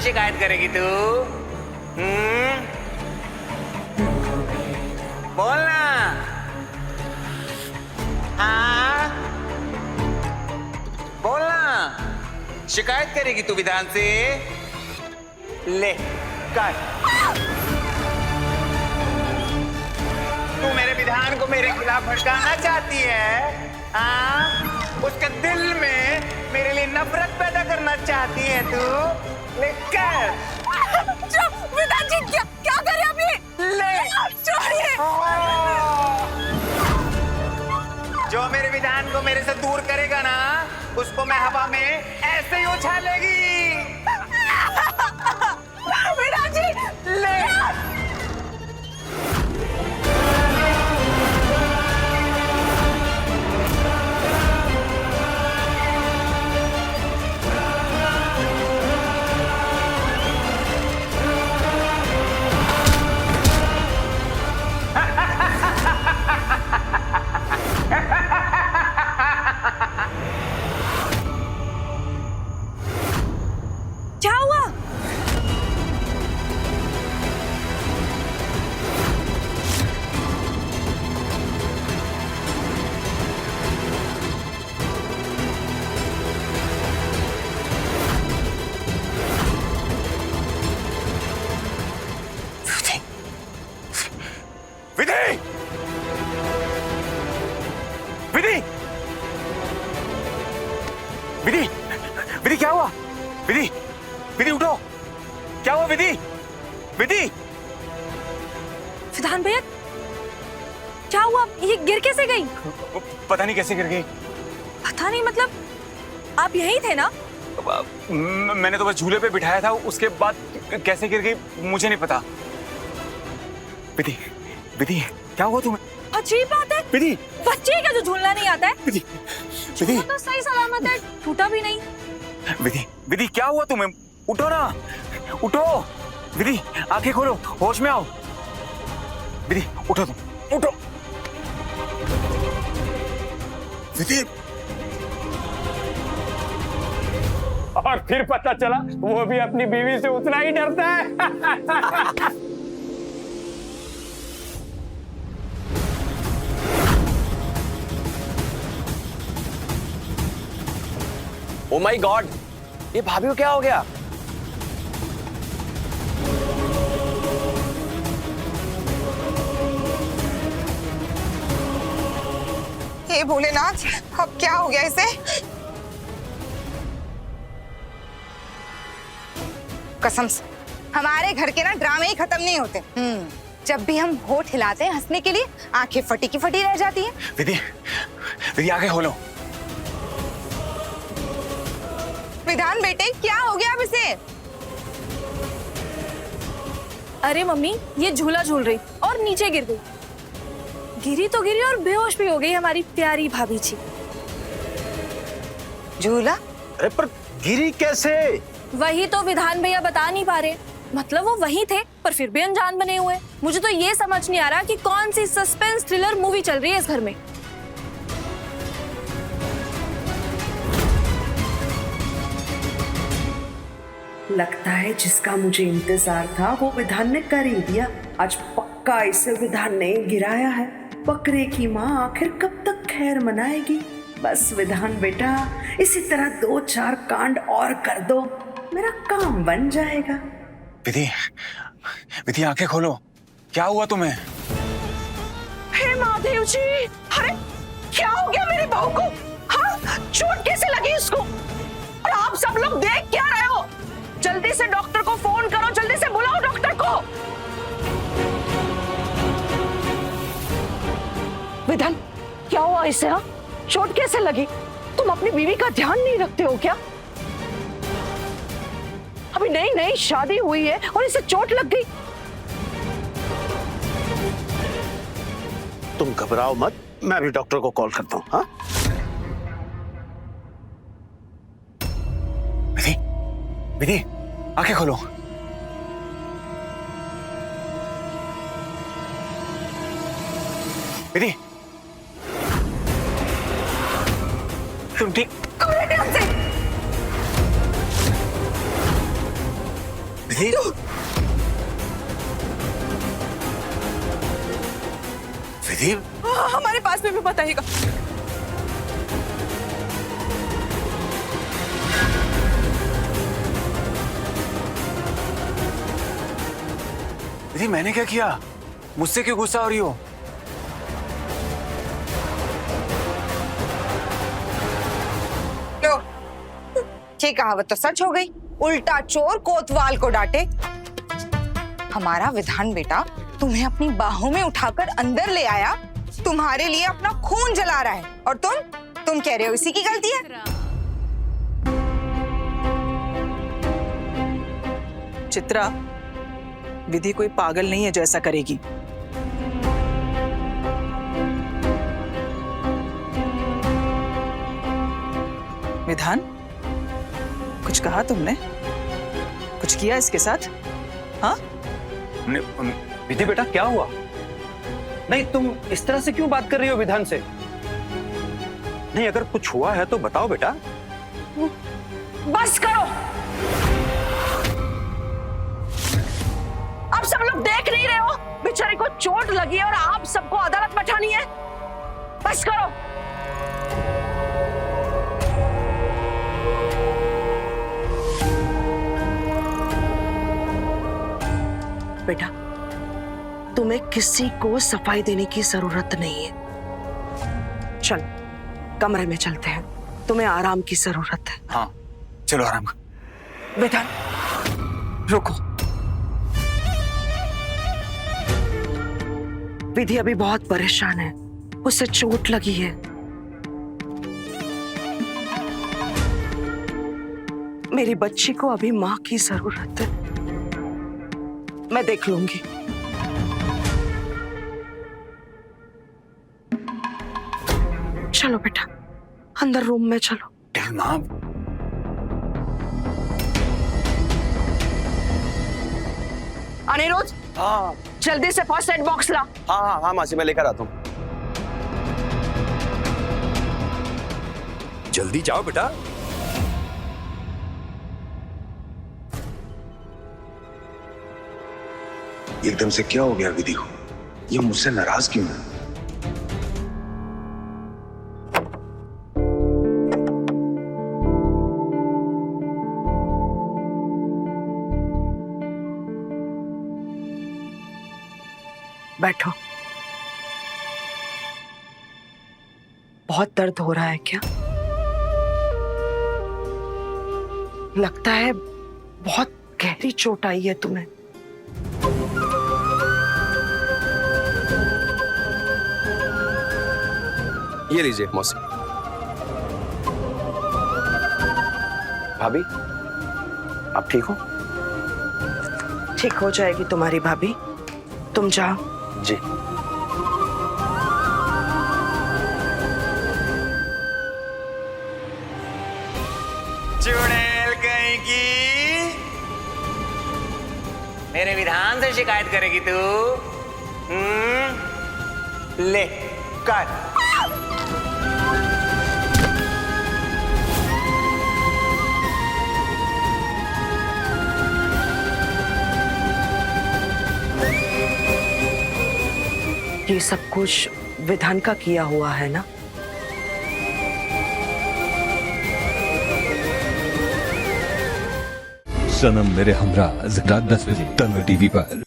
शिकायत करेगी तू? बोलना। हाँ बोलना, शिकायत करेगी तू विधान से? ले कर। तू मेरे विधान को मेरे खिलाफ भड़काना चाहती है? हाँ, उसके दिल में मेरे लिए नफरत पैदा करना चाहती है तू? ले कर। विधान जी क्या क्या कर रहे हैं अभी? ले छोड़िए। जो मेरे विधान को मेरे से दूर करेगा ना, उसको मैं हवा में ऐसे ही उछालेगी। विधान जी ले। क्या हुआ? विधि, विधि, विधि, विधि क्या हुआ? विधि, विधि उठो। क्या हुआ विधि? विधि, विधान भैया क्या हुआ? ये गिर कैसे गई? पता नहीं कैसे गिर गई। पता नहीं मतलब आप यहीं थे ना? मैंने तो बस झूले पे बिठाया था, उसके बाद कैसे गिर गई मुझे नहीं पता। विधि, विधि क्या हुआ तुम्हें? अजीब बात है, विधि, बच्चे का जो झूलना नहीं आता है। विधि, विधि, वो तो सही सलामत है, टूटा भी नहीं। विधि, विधि क्या हुआ तुम्हें? उठो ना, उठो। विधि आंखें खोलो, होश में आओ। विधि उठो, तुम उठो। विधि, और फिर पता चला वो भी अपनी बीवी से उतना ही डरता है। ओ माय गॉड, ये भाभी को क्या हो गया? हे भोलेनाथ, अब क्या हो गया इसे? कसम से हमारे घर के ना ड्रामे ही खत्म नहीं होते। जब भी हम होठ हिलाते हैं हंसने के लिए, आंखें फटी की फटी रह जाती हैं। विधि, विधि आंखें खोलो। विधान बेटे क्या हो गया अब इसे? अरे मम्मी, ये झूला झूल रही और नीचे गिर गई। गिरी तो गिरी और बेहोश भी हो गई हमारी प्यारी भाभी जी। झूला? अरे पर गिरी कैसे? वही तो विधान भैया बता नहीं पा रहे। मतलब वो वहीं थे पर फिर भी अनजान बने हुए। मुझे तो ये समझ नहीं आ रहा कि कौन सी सस्पेंस थ्रिलर मूवी चल रही है इस घर में। लगता है जिसका मुझे इंतजार था वो विधान ने कर ही दिया। आज पक्का इसे विधान ने गिराया है। बकरे की माँ आखिर कब तक खैर मनाएगी? बस विधान बेटा, इसी तरह 2-4 कांड और कर दो, मेरा काम बन जाएगा। विधि, विधि आंखें खोलो। क्या हुआ तुम्हें? हे महादेव जी, अरे क्या हो गया मेरी बहू को? हाँ, चोट कैसे लगी इसको? और आप सब लोग देख क्या रहे हो? जल्दी से डॉक्टर को फोन करो, जल्दी से बुलाओ डॉक्टर को। विधान क्या हुआ इसे? हाँ, चोट कैसे लगी? तुम अपनी बीवी का ध्यान नहीं रखते हो क्या? अभी नई नई शादी हुई है और इसे चोट लग गई। तुम घबराओ मत, मैं अभी डॉक्टर को कॉल करता हूँ। हाँ विधि, विधि आंखें खोलो। विधि, तुम ठीक? विधि, विधि, हमारे पास में भी बताइएगा। विधि मैंने क्या किया? मुझसे क्यों गुस्सा हो रही हो? लो, ये कहावत तो सच हो गई। उल्टा चोर कोतवाल को डांटे। हमारा विधान बेटा तुम्हें अपनी बाहों में उठाकर अंदर ले आया, तुम्हारे लिए अपना खून जला रहा है, और तुम कह रहे हो इसी की गलती है। चित्रा, विधि कोई पागल नहीं है जो ऐसा करेगी। विधान, कुछ कहा तुमने? कुछ किया इसके साथ? हाँ? विधि बेटा क्या हुआ? नहीं, तुम इस तरह से क्यों बात कर रही हो विधान से? नहीं, अगर कुछ हुआ है तो बताओ बेटा। बस करो। अब सब लोग देख नहीं रहे हो, बेचारे को चोट लगी है और आप सबको अदालत बैठानी है। बस करो। बेटा, तुम्हें किसी को सफाई देने की जरूरत नहीं है। चल, कमरे में चलते हैं, तुम्हें आराम की जरूरत है। हाँ, चलो आराम कर। विधान, रुको। विधि अभी बहुत परेशान है, उसे चोट लगी है। मेरी बच्ची को अभी मां की जरूरत है, मैं देख लूंगी। चलो बेटा, अंदर रूम में चलो। माँ, अनिरुद्ध, हाँ जल्दी से फर्स्ट एड बॉक्स ला। हाँ हाँ हाँ मासी, मैं लेकर आता हूँ। जल्दी जाओ बेटा। एकदम से क्या हो गया विधि को? ये मुझसे नाराज क्यों है? बैठो। बहुत दर्द हो रहा है क्या? लगता है बहुत गहरी चोट आई है तुम्हें। ये लीजिए मौसी। भाभी, आप ठीक हो? ठीक हो जाएगी तुम्हारी भाभी, तुम जाओ। जी। चुड़ैल कहीं की, मेरे विधान से शिकायत करेगी तू? ले कर। ये सब कुछ विधान का किया हुआ है ना? सनम मेरे हमरा रात 10 बजे तन्वी टीवी पर।